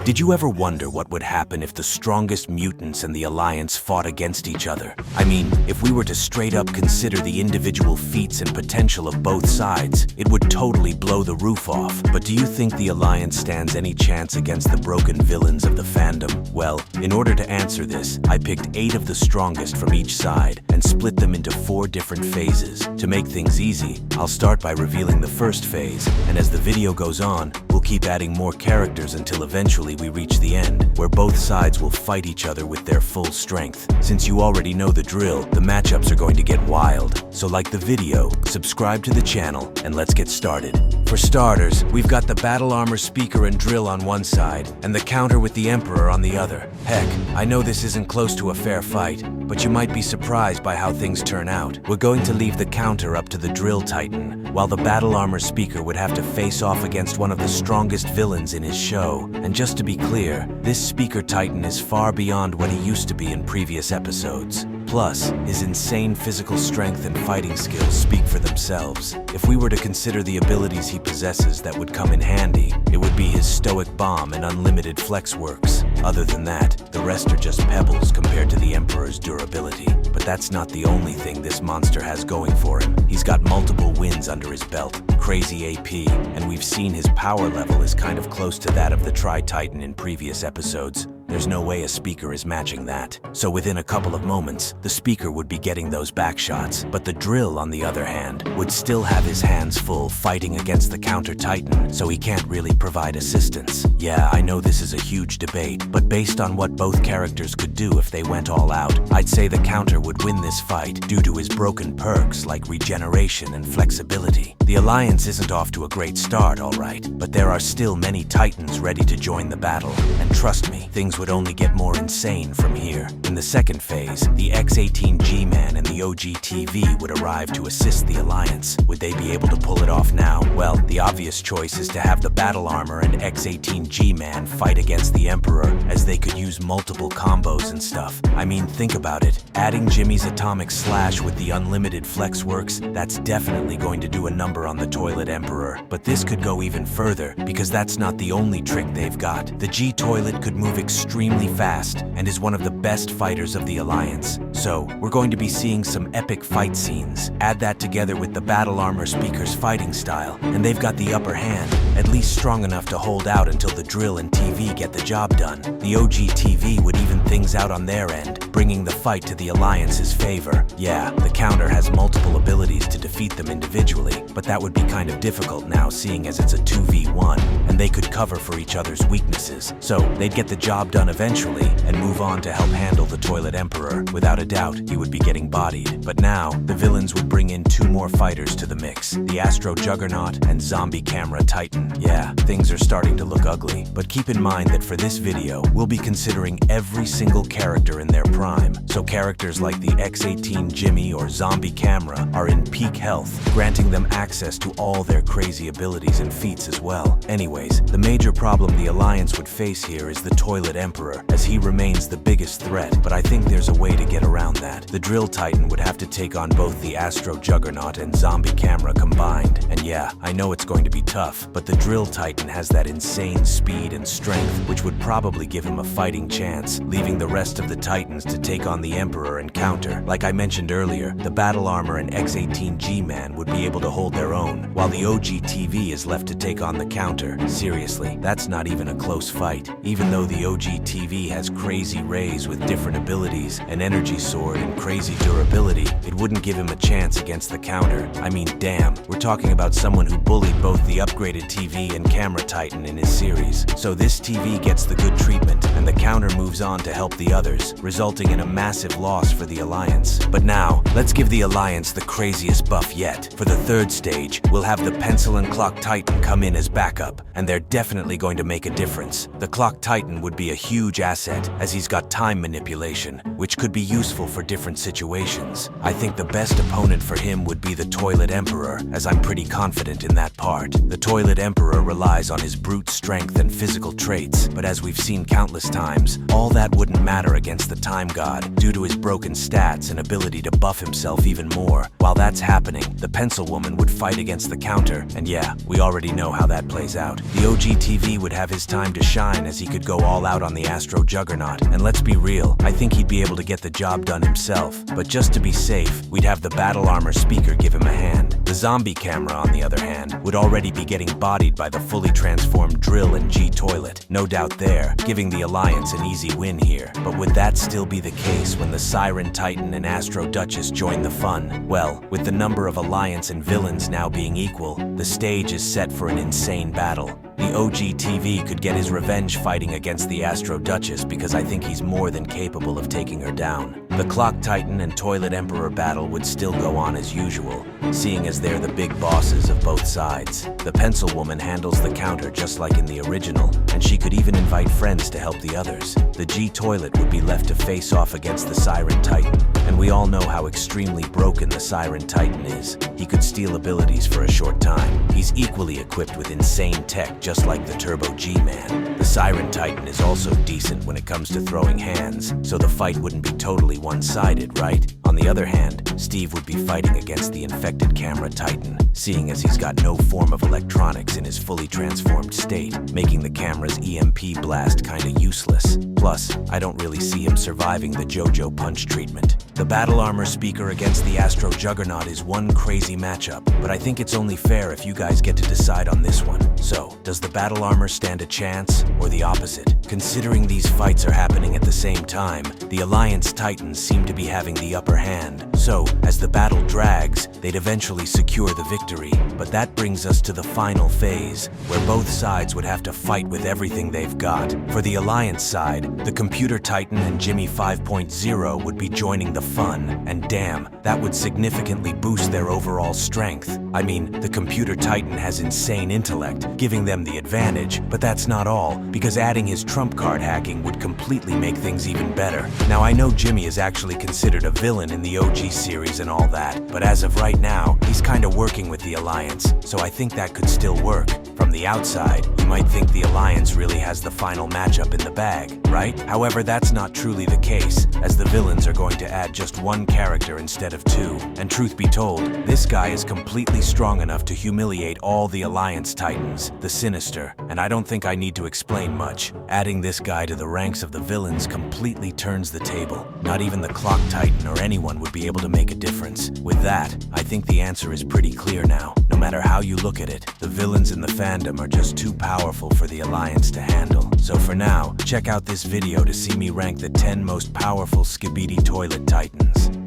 Did you ever wonder what would happen if the strongest mutants and the Alliance fought against each other? I mean, if we were to straight up consider the individual feats and potential of both sides, it would totally blow the roof off. But do you think the Alliance stands any chance against the broken villains of the fandom? Well, in order to answer this, I picked 8 of the strongest from each side and split them into 4 different phases. To make things easy, I'll start by revealing the first phase, and as the video goes on, we'll keep adding more characters until eventually we reach the end, where both sides will fight each other with their full strength. Since you already know the drill, the matchups are going to get wild. So like the video, subscribe to the channel, and let's get started. For starters, we've got the battle armor speaker and drill on one side, and the counter with the Emperor on the other. Heck, I know this isn't close to a fair fight, but you might be surprised by how things turn out. We're going to leave the counter up to the drill titan, while the battle armor speaker would have to face off against one of the strongest villains in his show. And just to be clear, this speaker titan is far beyond what he used to be in previous episodes. Plus, his insane physical strength and fighting skills speak for themselves. If we were to consider the abilities he possesses that would come in handy, it would be his stoic bomb and unlimited flex works. Other than that, the rest are just pebbles compared to the Emperor's durability. But that's not the only thing this monster has going for him. He's got multiple wins under his belt, crazy AP, and we've seen his power level is kind of close to that of the Tri-Titan in previous episodes. There's no way a speaker is matching that. So within a couple of moments, the speaker would be getting those back shots, but the drill, on the other hand, would still have his hands full fighting against the counter titan, so he can't really provide assistance. Yeah, I know this is a huge debate, but based on what both characters could do if they went all out, I'd say the counter would win this fight due to his broken perks like regeneration and flexibility. The Alliance isn't off to a great start, alright, but there are still many titans ready to join the battle, and trust me, things would only get more insane from here. In the second phase, the X-18 G-Man and the OG TV would arrive to assist the Alliance. Would they be able to pull it off now? Well, the obvious choice is to have the battle armor and X-18 G-Man fight against the Emperor, as they could use multiple combos and stuff. I mean, think about it. Adding Jimmy's atomic slash with the unlimited flex works, that's definitely going to do a number on the Toilet Emperor. But this could go even further, because that's not the only trick they've got. The G-Toilet could move extremely fast and is one of the best fighters of the Alliance. So, we're going to be seeing some epic fight scenes. Add that together with the battle armor speaker's fighting style, and they've got the upper hand, at least strong enough to hold out until the drill and TV get the job done. The OG TV would even things out on their end, bringing the fight to the Alliance's favor. Yeah, the counter has multiple abilities to defeat them individually, but that would be kind of difficult now, seeing as it's a 2v1, and they could cover for each other's weaknesses. So, they'd get the job done eventually and move on to help handle the Toilet Emperor. Without a doubt, he would be getting bodied. But now, the villains would bring in 2 more fighters to the mix, the Astro Juggernaut and Zombie Camera Titan. Yeah, things are starting to look ugly, but keep in mind that for this video, we'll be considering every single character in their prime. So characters like the X-18 Jimmy or Zombie Camera are in peak health, granting them access to all their crazy abilities and feats as well. Anyways, the major problem the Alliance would face here is the Toilet Emperor, as he remains the biggest threat, but I think there's a way to get around that. The Drill Titan would have to take on both the Astro Juggernaut and Zombie Camera combined, and yeah, I know it's going to be tough, but the Drill Titan has that insane speed and strength, which would probably give him a fighting chance, leaving the rest of the Titans to take on the Emperor and counter. Like I mentioned earlier, the battle armor and X-18 G-Man would be able to hold their own, while the OG TV is left to take on the counter. Seriously, that's not even a close fight. Even though the OG TV has crazy rays with different abilities, an energy sword, and crazy durability, it wouldn't give him a chance against the counter. I mean, damn, we're talking about someone who bullied both the upgraded TV and Camera Titan in his series. So this TV gets the good treatment, and the counter moves on to help the others, resulting in a massive loss for the Alliance. But now, let's give the Alliance the craziest buff yet. For the third stage, we'll have the Pencil and Clock Titan come in as backup, and they're definitely going to make a difference. The Clock Titan would be a huge asset, as he's got time manipulation, which could be useful for different situations. I think the best opponent for him would be the Toilet Emperor, as I'm pretty confident in that part. The Toilet Emperor relies on his brute strength and physical traits, but as we've seen countless times, all that wouldn't matter against the Time God, due to his broken stats and ability to buff himself even more. While that's happening, the Pencil Woman would fight against the counter, and yeah, we already know how that plays out. The OG TV would have his time to shine, as he could go all out on the Astro Juggernaut, and let's be real, I think he'd be able to get the job done himself. But just to be safe, we'd have the Battle Armor Speaker give him a hand. The Zombie Camera, on the other hand, would already be getting bodied by the fully transformed Drill and G-Toilet. No doubt there, giving the Alliance an easy win here. But would that still be the case when the Siren Titan and Astro Duchess join the fun? Well, with the number of Alliance and villains now being equal, the stage is set for an insane battle. The OG TV could get his revenge fighting against the Astro Duchess, because I think he's more than capable of taking her down. The Clock Titan and Toilet Emperor battle would still go on as usual, seeing as they're the big bosses of both sides. The Pencil Woman handles the counter just like in the original, and she could even invite friends to help the others. The G-Toilet would be left to face off against the Siren Titan, and we all know how extremely broken the Siren Titan is. He could steal abilities for a short time. He's equally equipped with insane tech, just like the Turbo G-Man. The Siren Titan is also decent when it comes to throwing hands, so the fight wouldn't be totally one-sided, right? On the other hand, Steve would be fighting against the infected Camera Titan, seeing as he's got no form of electronics in his fully transformed state, making the camera's EMP blast kinda useless. Plus, I don't really see him surviving the JoJo Punch treatment. The Battle Armor Speaker against the Astro Juggernaut is one crazy matchup, but I think it's only fair if you guys get to decide on this one. So, does the Battle Armor stand a chance, or the opposite? Considering these fights are happening at the same time, the Alliance Titans seem to be having the upper hand. So, as the battle drags, they'd eventually secure the victory. But that brings us to the final phase, where both sides would have to fight with everything they've got. For the Alliance side, the Computer Titan and Jimmy 5.0 would be joining the fun, and damn, that would significantly boost their overall strength. I mean, the Computer Titan has insane intellect, giving them the advantage, but that's not all, because adding his trump card hacking would completely make things even better. Now, I know Jimmy is actually considered a villain in the OG series and all that, but as of right now, he's kinda working with the Alliance, so I think that could still work. From the outside, you might think the Alliance really has the final matchup in the bag, right? However, that's not truly the case, as the villains are going to add just one character instead of two. And truth be told, this guy is completely strong enough to humiliate all the Alliance Titans, the Sinister, and I don't think I need to explain much. Adding this guy to the ranks of the villains completely turns the table. Not even the Clock Titan or anyone would be able to make a difference. With that, I think the answer is pretty clear now. No matter how you look at it, the villains in the fandom are just too powerful for the Alliance to handle. So for now, check out this video to see me rank the 10 most powerful Skibidi Toilet Titans.